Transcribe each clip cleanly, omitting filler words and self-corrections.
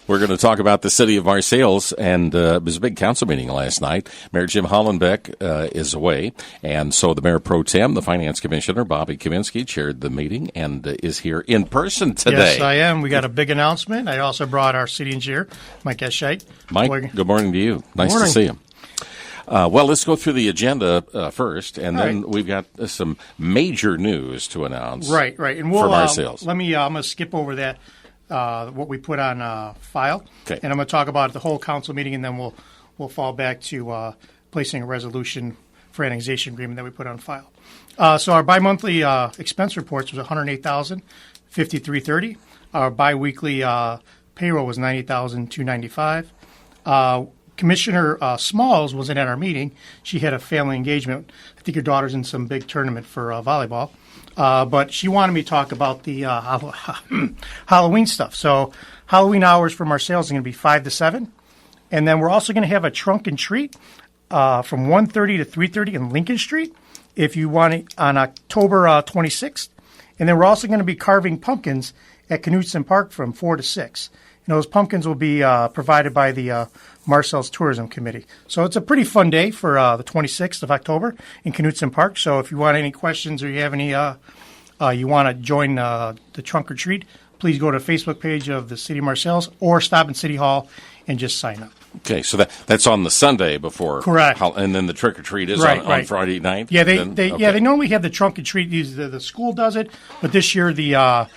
We're going to talk about the city of Marseilles, and it was a big council meeting last night. Mayor Jim Hollenbeck is away, and so the Mayor Pro Tem, the Finance Commissioner, Bobby Kaminski, chaired the meeting and is here in person today. Yes, I am. We got a big announcement. I also brought our city engineer, Mike Etscheid. Mike, good morning to you. Nice to see you. Well, let's go through the agenda first, and then we've got some major news to announce. Right. And we'll, for Marseilles. I'm going to skip over that. What we put on file, okay. And I'm going to talk about the whole council meeting, and then we'll fall back to placing a resolution for annexation agreement that we put on file. So our bi-monthly expense reports was $108,053.30. Our bi-weekly payroll was $90,295. Commissioner Smalls wasn't at our meeting. She had a family engagement. I think her daughter's in some big tournament for volleyball. But she wanted me to talk about the Halloween stuff. So Halloween hours for Marseilles are going to be 5 to 7. And then we're also going to have a trunk and treat from 1:30 to 3:30 in Lincoln Street if you want it on October 26th. And then we're also going to be carving pumpkins at Knutson Park from 4 to 6. And those pumpkins will be provided by the Marseilles Tourism Committee. So it's a pretty fun day for the 26th of October in Knutson Park. So if you want any questions or you have any, you want to join the trunk or treat, please go to the Facebook page of the City of Marseilles or stop in City Hall and just sign up. Okay, so that's on the Sunday before. Correct. And then the trick or treat is on Friday night? Yeah, they normally have the trunk or treat. The school does it, but this year the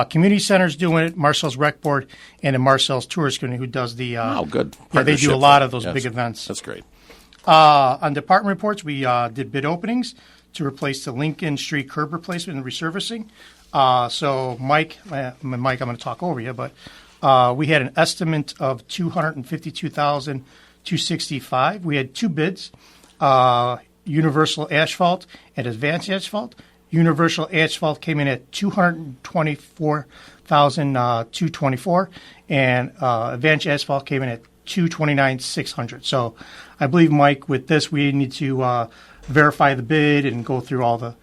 community center's doing it, Marseilles Rec Board, and the Marseilles Tourist Committee who does the good. Yeah, they do a lot of those big events. That's great. On department reports, we did bid openings to replace the Lincoln Street curb replacement and resurfacing. So Mike, I'm going to talk over you, but we had an estimate of $252,265. We had two bids, Universal Asphalt and Advanced Asphalt. Universal Asphalt came in at $224,224, and Advanced Asphalt came in at $229,600. So I believe, Mike, with this, we need to verify the bid and go through all the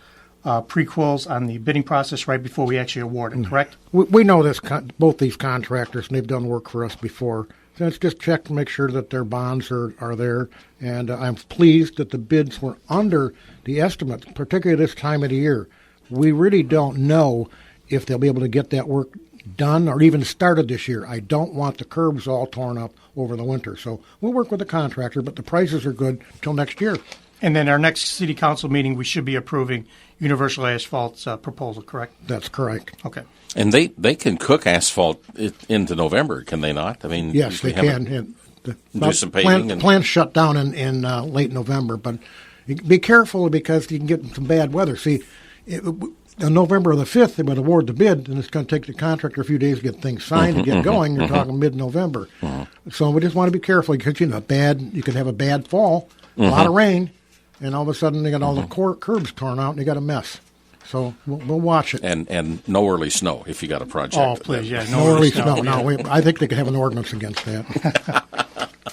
prequels on the bidding process right before we actually award it, correct? We know this both these contractors, and they've done work for us before. So let's just check to make sure that their bonds are there. And I'm pleased that the bids were under the estimates, particularly this time of the year. We really don't know if they'll be able to get that work done or even started this year. I don't want the curbs all torn up over the winter. So we'll work with the contractor, but the prices are good until next year. And then our next city council meeting, we should be approving Universal Asphalt's proposal, correct? That's correct. Okay. And they can cook asphalt into November, can they not? I mean, yes, they can. Do some paving. The plant's shut down in late November, but be careful because you can get some bad weather. See, on November the 5th, they would award the bid, and it's going to take the contractor a few days to get things signed and get going. You're talking mid-November. So we just want to be careful because, you could have a bad fall, a lot of rain, and all of a sudden they got all the curbs torn out and you got a mess. So we'll watch it. And no early snow if you got a project. Oh, please, yeah. No early snow. No, I think they could have an ordinance against that.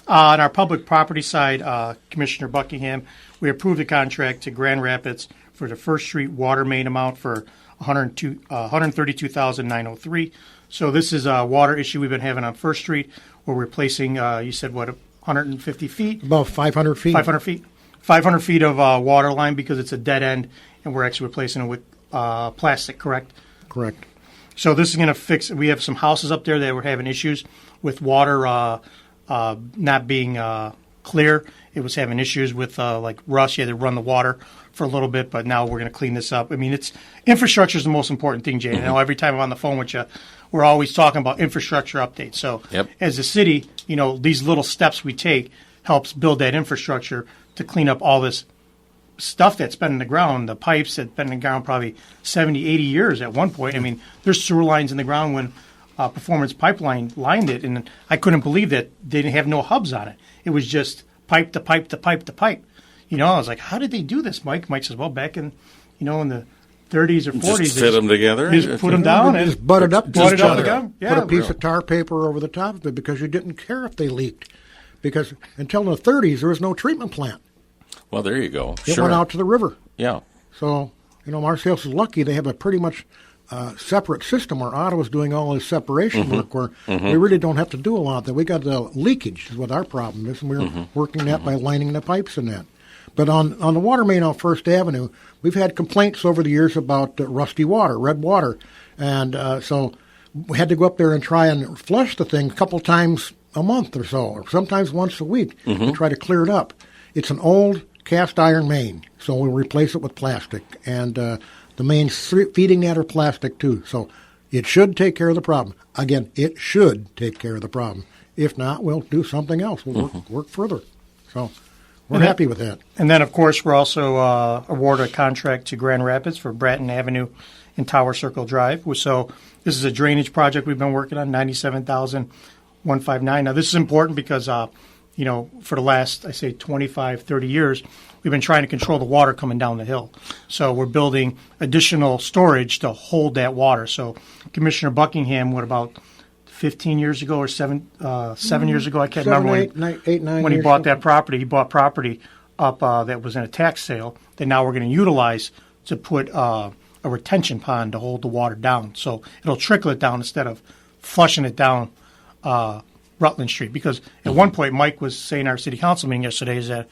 On our public property side, Commissioner Buckingham, we approved the contract to Grand Rapids for the First Street water main amount for $132,903. So this is a water issue we've been having on First Street. We're replacing, you said, 150 feet? About 500 feet. 500 feet. 500 feet of water line because it's a dead end, and we're actually replacing it with plastic, correct? Correct. So this is going to fix – we have some houses up there that were having issues with water not being clear. It was having issues with like rust. You had to run the water for a little bit, but now we're going to clean this up. I mean, infrastructure is the most important thing, Jay. I know every time I'm on the phone with you, we're always talking about infrastructure updates. So as a city, these little steps we take helps build that infrastructure to clean up all this stuff that's been in the ground, the pipes that been in the ground probably 70, 80 years at one point. I mean, there's sewer lines in the ground when Performance Pipeline lined it, and I couldn't believe that they didn't have no hubs on it. It was just pipe to pipe to pipe to pipe. I was like, how did they do this, Mike? Mike says, well, back in, in the 30s or 40s. Just fit them together? Just put them down. And just butted up. Butted up together. Yeah, put a piece of tar paper over the top of it because you didn't care if they leaked. Because until the 30s, there was no treatment plant. Well, there you go. It went out to the river. Yeah. So, Marseilles is lucky. They have a pretty much separate system where Ottawa's doing all this separation work where we really don't have to do a lot of that. We got the leakage is what our problem is, and we're working that by lining the pipes in that. But on the water main on First Avenue, we've had complaints over the years about rusty water, red water. And so we had to go up there and try and flush the thing a couple times a month or so, or sometimes once a week to try to clear it up. It's an old cast iron main, so we'll replace it with plastic. And the mains feeding that are plastic too. So it should take care of the problem. Again, it should take care of the problem. If not, we'll do something else. We'll work further. So we're happy with that. And then, of course, we're also awarded a contract to Grand Rapids for Bratton Avenue and Tower Circle Drive. So this is a drainage project we've been working on, $97,159. Now, this is important because, for the last, 25, 30 years, we've been trying to control the water coming down the hill. So we're building additional storage to hold that water. So Commissioner Buckingham, about 15 years ago or 7 years ago, I can't remember when he bought that property. He bought property up that was in a tax sale that now we're going to utilize to put a retention pond to hold the water down. So it'll trickle it down instead of flushing it down Rutland Street. Because at one point, Mike was saying in our city council meeting yesterday is that,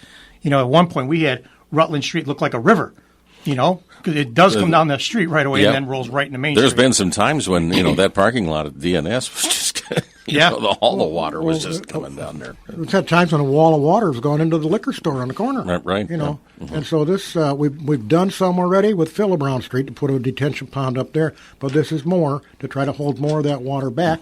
at one point we had Rutland Street look like a river. Because it does come down the street right away and then rolls right into Main Street. There's been some times when, that parking lot at DNS was just, all the water was just coming down there. We've had times when a wall of water has gone into the liquor store on the corner. Right. And so this, we've done some already with Philibrown Street to put a detention pond up there, but this is more to try to hold more of that water back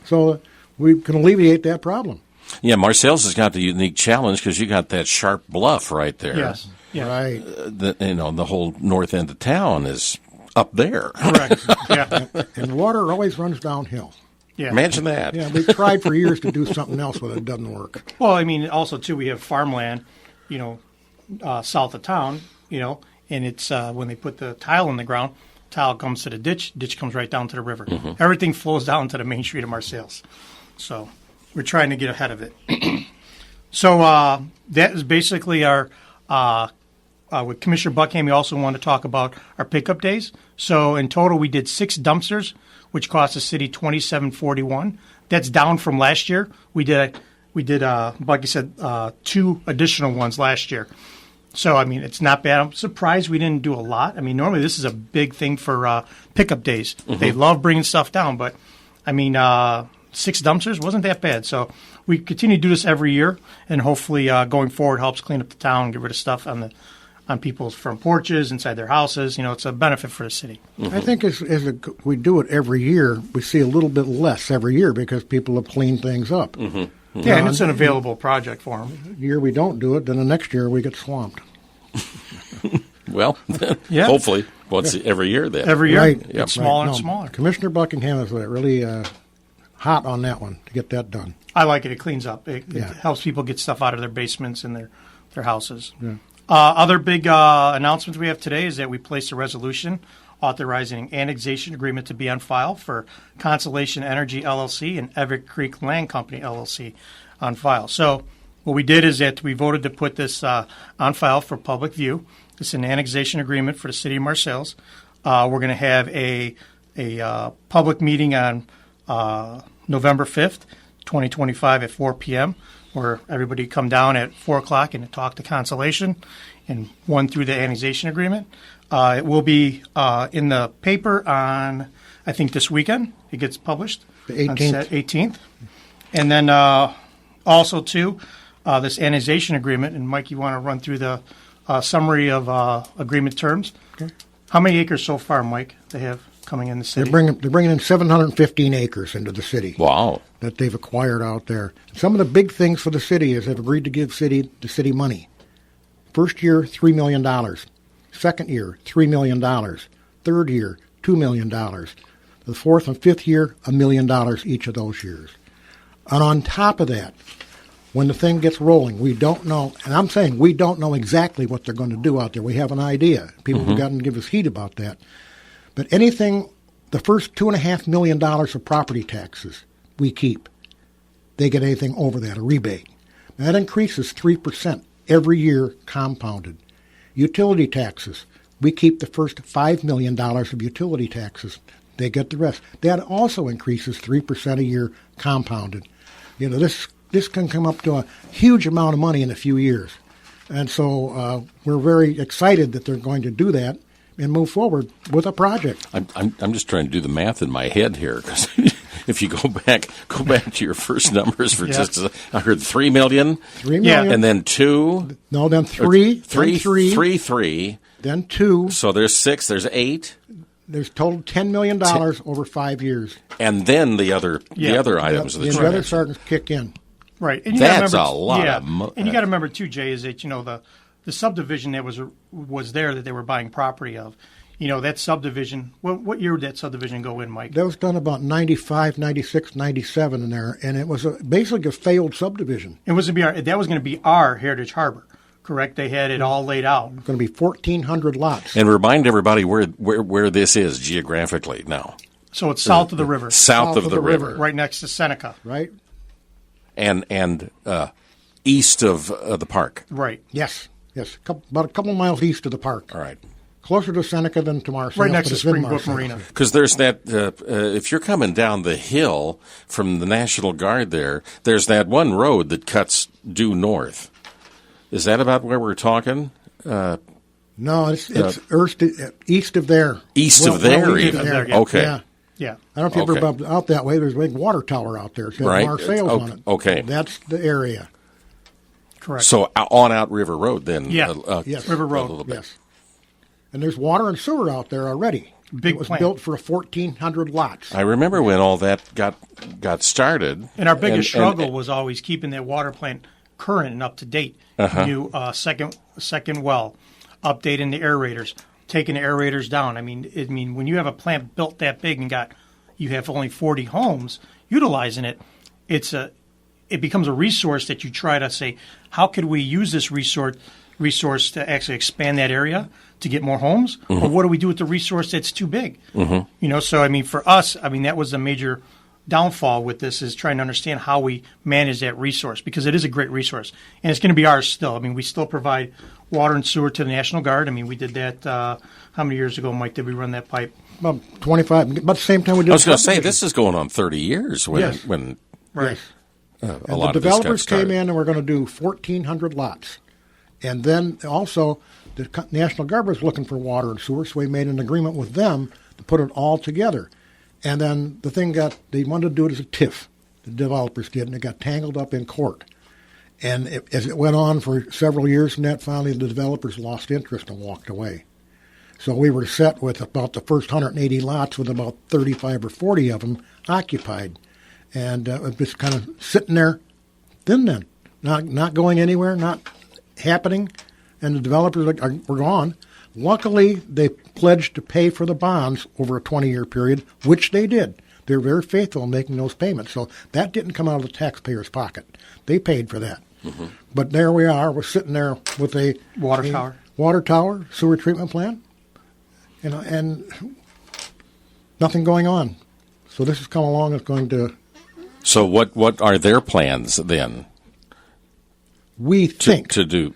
so we can alleviate that problem. Yeah, Marcel's has got the unique challenge because you got that sharp bluff right there. Yes. Yeah. Right. The whole north end of town is up there. Correct. Yeah. And water always runs downhill. Yeah. Imagine that. Yeah, we've tried for years to do something else, but it doesn't work. Well, also, too, we have farmland, south of town, and it's when they put the tile in the ground, tile comes to the ditch comes right down to the river. Everything flows down to the main street of Marseilles. So we're trying to get ahead of it. So that is basically our with Commissioner Buckingham, we also want to talk about our pickup days. So in total, we did 6 dumpsters, which cost the city $27.41. That's down from last year. We did, like you said, 2 additional ones last year. So it's not bad. I'm surprised we didn't do a lot. Normally this is a big thing for pickup days. They love bringing stuff down, but 6 dumpsters wasn't that bad. So we continue to do this every year, and hopefully going forward helps clean up the town, get rid of stuff on people's front porches, inside their houses. It's a benefit for the city. I think as we do it every year, we see a little bit less every year because people have cleaned things up. Yeah, and it's an available project for them. The year we don't do it, then the next year we get swamped. Well, hopefully, every year then. Every year, right. It's smaller and smaller. Commissioner Buckingham is really hot on that one to get that done. I like it. It cleans up. It helps people get stuff out of their basements and their houses. Yeah. Other big announcements we have today is that we placed a resolution authorizing an annexation agreement to be on file for Constellation Energy LLC and Everett Creek Land Company LLC on file. So what we did is that we voted to put this on file for public view. It's an annexation agreement for the city of Marseilles. We're going to have a public meeting on November 5th, 2025 at 4 p.m., where everybody come down at 4 o'clock and talk to Constellation and run through the annexation agreement. It will be in the paper on, I think, this weekend. It gets published. The 18th. On 18th. And then also, too, this annexation agreement, and Mike, you want to run through the summary of agreement terms. Okay. How many acres so far, Mike, they have coming in the city? They're bringing in 715 acres into the city. Wow. That they've acquired out there. Some of the big things for the city is they've agreed to give the city money. First year, $3 million. Second year, $3 million. Third year, $2 million. The fourth and fifth year, $1 million each of those years. And on top of that, when the thing gets rolling, we don't know, and I'm saying we don't know exactly what they're going to do out there. We have an idea. People have gotten to give us heat about that. But anything, the first $2.5 million of property taxes we keep, they get anything over that, a rebate. That increases 3% every year compounded. Utility taxes, We keep the first $5 million of utility taxes. They get the rest. That also increases 3% a year compounded. This can come up to a huge amount of money in a few years. And so we're very excited that they're going to do that and move forward with a project. I'm just trying to do the math in my head here, because if you go back to your first numbers for I heard $3 million. $3 million. And then 2. No, then 3. Three. Then 3. Then 2. So there's 6. There's 8. There's total $10 million over 5 years. And then the other items of the other starting to kick in. Right. And that's a lot of money. And you got to remember, too, Jay, is that, the subdivision that was there that they were buying property of, that subdivision, what year did that subdivision go in, Mike? That was done about 95, 96, 97 in there, and it was basically a failed subdivision. That was going to be our Heritage Harbor, correct? They had it all laid out. It's going to be 1,400 lots. And remind everybody where this is geographically now. So it's south of the river. South of the river. Right next to Seneca. Right. And east of the park. Right. Yes. About a couple of miles east of the park. All right. Closer to Seneca than to Marseilles. Right next to Springbrook Marina. Because there's that, if you're coming down the hill from the National Guard there's that one road that cuts due north. Is that about where we're talking? No, it's east of there. East of there, even? Okay. Yeah. I don't know if you've ever been out that way. There's a big water tower out there. It's got Marseilles on it. Okay. That's the area. Correct. So on Outriver Road then. Yeah. Yes. River Road. A little bit. Yes. And there's water and sewer out there already. Big It was plant. built for 1,400 lots. I remember when all that got started. And our biggest struggle was always keeping that water plant current and up to date. New second well, updating the aerators, taking the aerators down. I mean, when you have a plant built that big and you have only 40 homes utilizing it, it becomes a resource that you try to say, how could we use this resource to actually expand that area to get more homes, or what do we do with the resource that's too big? So for us, that was a major downfall with this, is trying to understand how we manage that resource, because it is a great resource and it's going to be ours still. We still provide water and sewer to the National Guard. We did that how many years ago, Mike, did we run that pipe? About 25, about the same time we did. I was going to say, this is going on 30 years when Right. A lot the of developers this got came in and we're going to do 1,400 lots. And then also the National Guard was looking for water and sewer, so we made an agreement with them to put it all together. And then the thing they wanted to do it as a TIF, the developers did, and it got tangled up in court. And as it went on for several years, and that finally the developers lost interest and walked away. So we were set with about the first 180 lots with about 35 or 40 of them occupied. And just kind of sitting there, then not going anywhere, not happening, and the developers were gone. Luckily, they pledged to pay for the bonds over a 20-year period, which they did. They were very faithful in making those payments. So that didn't come out of the taxpayer's pocket. They paid for that. But there we are. We're sitting there with a water tower, sewer treatment plant, and nothing going on. So this has come along. It's going to. So what are their plans then? We think to do.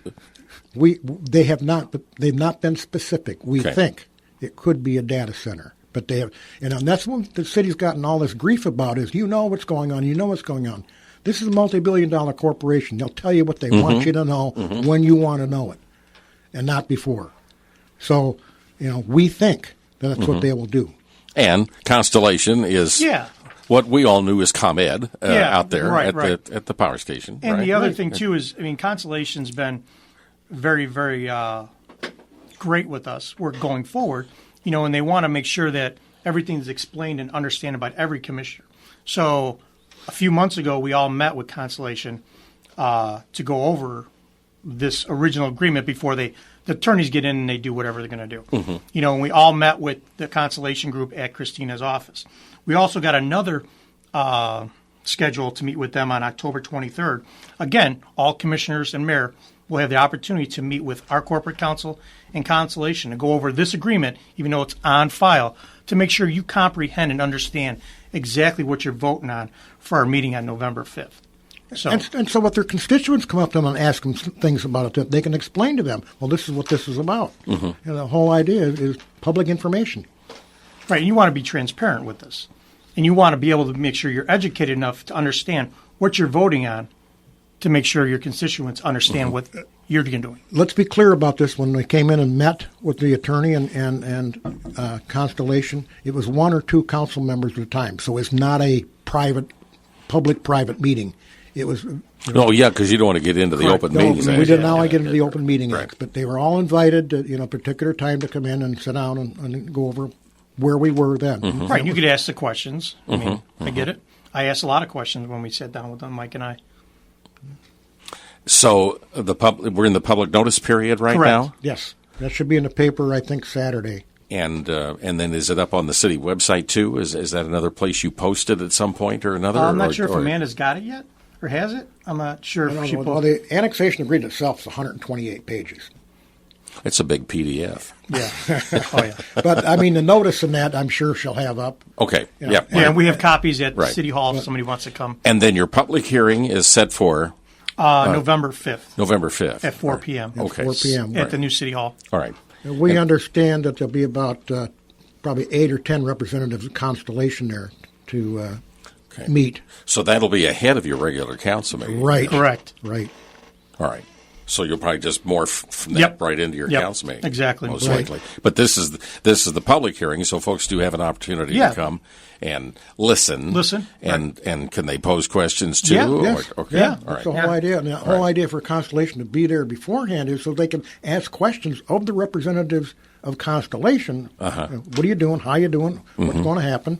They have not, but they've not been specific. We think it could be a data center, but they have, and that's what the city's gotten all this grief about. Is what's going on? You know what's going on. This is a multi-billion-dollar corporation. They'll tell you what they want you to know when you want to know it, and not before. So, we think that's what they will do. And Constellation is what we all knew as ComEd out there at the power station. And the other thing, too, is, Constellation's been very, very great with us. We're going forward, and they want to make sure that everything is explained and understood by every commissioner. So a few months ago, we all met with Constellation to go over this original agreement before the attorneys get in and they do whatever they're going to do. And we all met with the Constellation group at Christina's office. We also got another schedule to meet with them on October 23rd. Again, all commissioners and mayor will have the opportunity to meet with our corporate counsel and Constellation to go over this agreement, even though it's on file, to make sure you comprehend and understand exactly what you're voting on for our meeting on November 5th. So, and so what their constituents come up to them and ask them things about it, that they can explain to them, well, this is what this is about. Mm-hmm. The whole idea is public information. right, and you want to be transparent with this. And you want to be able to make sure you're educated enough to understand what you're voting on to make sure your constituents understand what you're doing. Let's be clear about this. When we came in and met with the attorney and Constellation, it was one or two council members at a time. So it's not a public-private meeting. It was. Oh, yeah, because you don't want to get into the open meetings act. We did now get into the open meeting right. act, but they were all invited at a particular time to come in and sit down and go over where we were then. Mm-hmm. Right, you could ask the questions. I mean, I get it. I asked a lot of questions when we sat down with them, Mike and I. So we're in the public notice period right Correct. now? Yes, that should be in the paper, I think, Saturday. And then is it up on the city website too? Is that another place you posted at some point or another? I'm not sure if Amanda's got it yet, or has it. I'm not sure if she Well, the annexation agreement itself is 128 pages. It's a big PDF. Yeah. Oh, yeah. But, I mean, the notice in that, I'm sure she'll have up. Okay. Yeah. Yeah. Yeah, we have copies at Right. City Hall if somebody wants to come. And then your public hearing is set for November 5th November 5th. at 4 p.m. Okay. 4 p.m. At the new City Hall. All right. We understand that there'll be about probably 8 or 10 representatives of Constellation there to meet. So that'll be ahead of your regular council meeting. Right. Correct. Right. All right. So you'll probably just morph from that Yep. right into your Yep. council meeting. Exactly. Most Right. likely. But this is the public hearing, so folks do have an opportunity Yeah. to come and listen. Listen. And can they pose questions too? Yeah. Yes. Okay. Yeah. All That's right. the whole idea. And the whole idea for Constellation to be there beforehand is so they can ask questions of the representatives of Constellation. What are you doing? How are you doing? What's going to happen?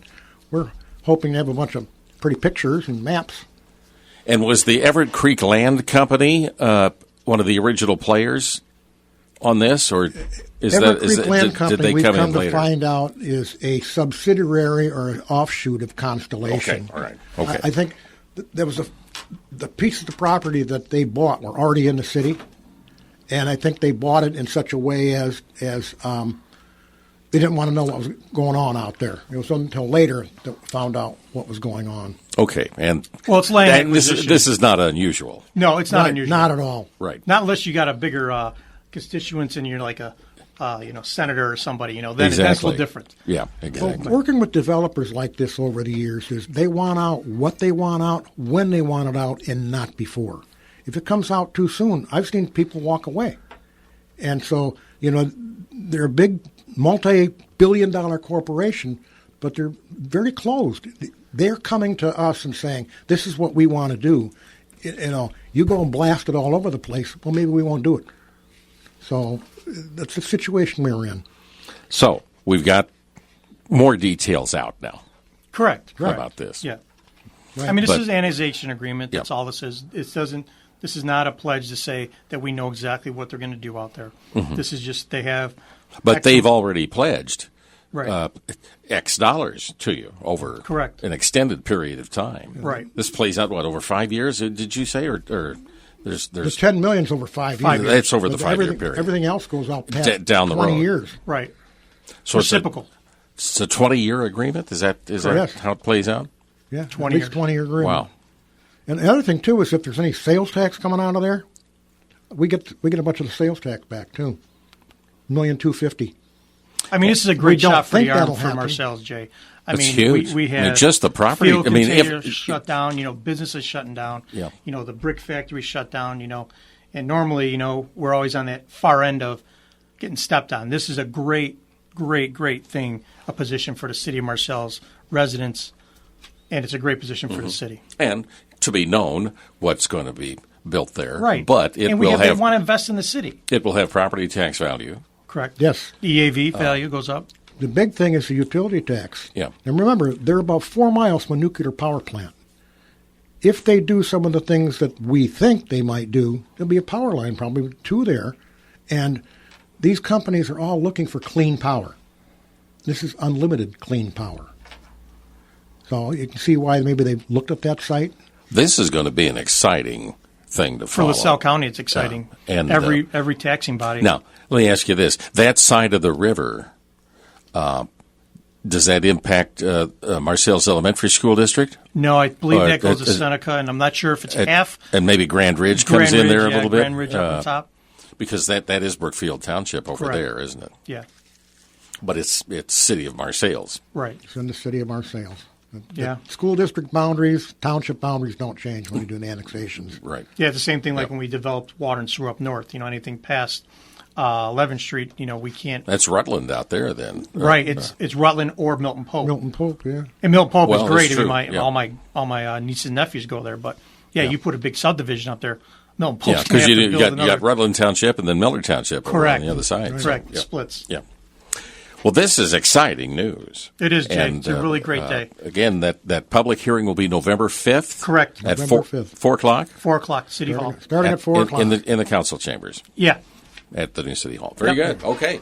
We're hoping to have a bunch of pretty pictures and maps. And was the Everett Creek Land Company one of the original players on this, or Everett Creek Land did Company, they we've come come in to later? find out, is a subsidiary or an offshoot of Constellation. Okay, all right. Okay. I think there was the pieces of property that they bought were already in the city, and I think they bought it in such a way as they didn't want to know what was going on out there. It was until later that we found out what was going on. Okay, and Well, it's land and acquisition. this is not unusual, No, it's not unusual. Not at all. right? Not unless you got a bigger constituents and you're like a senator or somebody. Then that's a Exactly. little different. Yeah, exactly. Working with developers like this over the years is they want out what they want out, when they want it out, and not before. If it comes out too soon, I've seen people walk away. And so, they're a big multi-billion-dollar corporation, but they're very closed. They're coming to us and saying, this is what we want to do. You go and blast it all over the place, well, maybe we won't do it. So that's the situation we're in. So we've got more details out now Correct. about this. Yeah. Right. I mean, this But- is an annexation agreement. That's Yep. all this is. It doesn't. This is not a pledge to say that we know exactly what they're going to do out there. This is just they have. But X- they've already pledged right. X dollars to you over Correct. an extended period of time. Right. This plays out over 5 years? Did you say, or there's The $10 million's over 5 years. That's over the But 5-year everything- period. Everything else goes out past Down the 20 road. years. Right. so Reciprocal. It's a 20-year agreement. Is that Correct. how it plays out? Yeah, 20 at least years. 20-year agreement. Wow. And the other thing too is if there's any sales tax coming out of there, we get a bunch of the sales tax back too, $1,250,000. I mean, this is a great don't shot for think the arm that'll from happen. ourselves, Jay. I That's mean, huge. we I mean, have just the property- Field I mean, if- containers shut down. Businesses shutting down. Yeah. The brick factory shut down. And normally, we're always on that far end of getting stepped on. This is a great thing, a position for the city of Marcel's residents, and it's a great position for the city. And to be known what's going to be built there. Right. But it and will they have want to invest in the city. it will have property tax value. Correct. Yes. The EAV value goes up. The big thing is the utility tax. Yeah. And remember, they're about 4 miles from a nuclear power plant. If they do some of the things that we think they might do, there'll be a power line probably to there. And these companies are all looking for clean power. This is unlimited clean power. So you can see why maybe they've looked at that site. This is going to be an exciting thing to For follow. LaSalle County, it's exciting. And, every taxing body. Now, let me ask you this. That side of the river, Does that impact Marseilles Elementary School District? No, I believe that goes to Seneca, and I'm not sure if it's half. And maybe Grand Ridge comes in there a little bit? Grand Ridge up on top. Because that is Brookfield Township over Correct. there, isn't it? Yeah. But it's city of Marseilles. Right. It's in the city of Marseilles. Yeah. The school district boundaries, township boundaries don't change when you do the annexations. Right. Yeah, it's the same thing like when we developed water and sewer up north. Anything past 11th Street, we can't. That's Rutland out there then. Right. It's Rutland or Milton Pope. Milton Pope, yeah. And Milton Pope Well, is great. that's true. All my nieces and nephews go there. But you put a big subdivision up there. Milton Pope's Yeah, because you build got Rutland Township and then Miller Township Correct. over on the other side. Correct. So, Splits. Yeah. Well, this is exciting news. It is, Jay. And, it's a really great day. Again, that public hearing will be November 5th. Correct. At November 5th. 4 o'clock? 4 o'clock, City Hall. Starting at 4 o'clock. In the council chambers Yeah. at the new City Hall. Very Yep. good. Okay.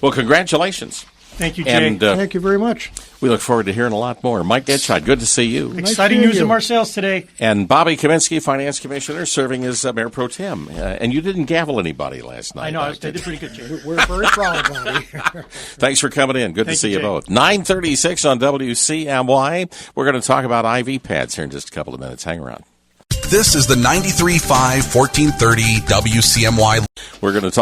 Well, congratulations. Thank you, Jay. And Thank you very much. we look forward to hearing a lot more. Mike Etscheid, good to see you. Exciting seeing news you. in Marseilles today. And Bobby Kaminski, Finance Commissioner, serving as Mayor Pro Tem. And you didn't gavel anybody last night. I know. I did pretty good, Jay. We're very proud of Bobby. Thanks for coming in. Good to Thank see you, you Jay. both. 9:36 on WCMY. We're going to talk about IV pads here in just a couple of minutes. Hang around. This is the 93.5 1430 WCMY. We're going to talk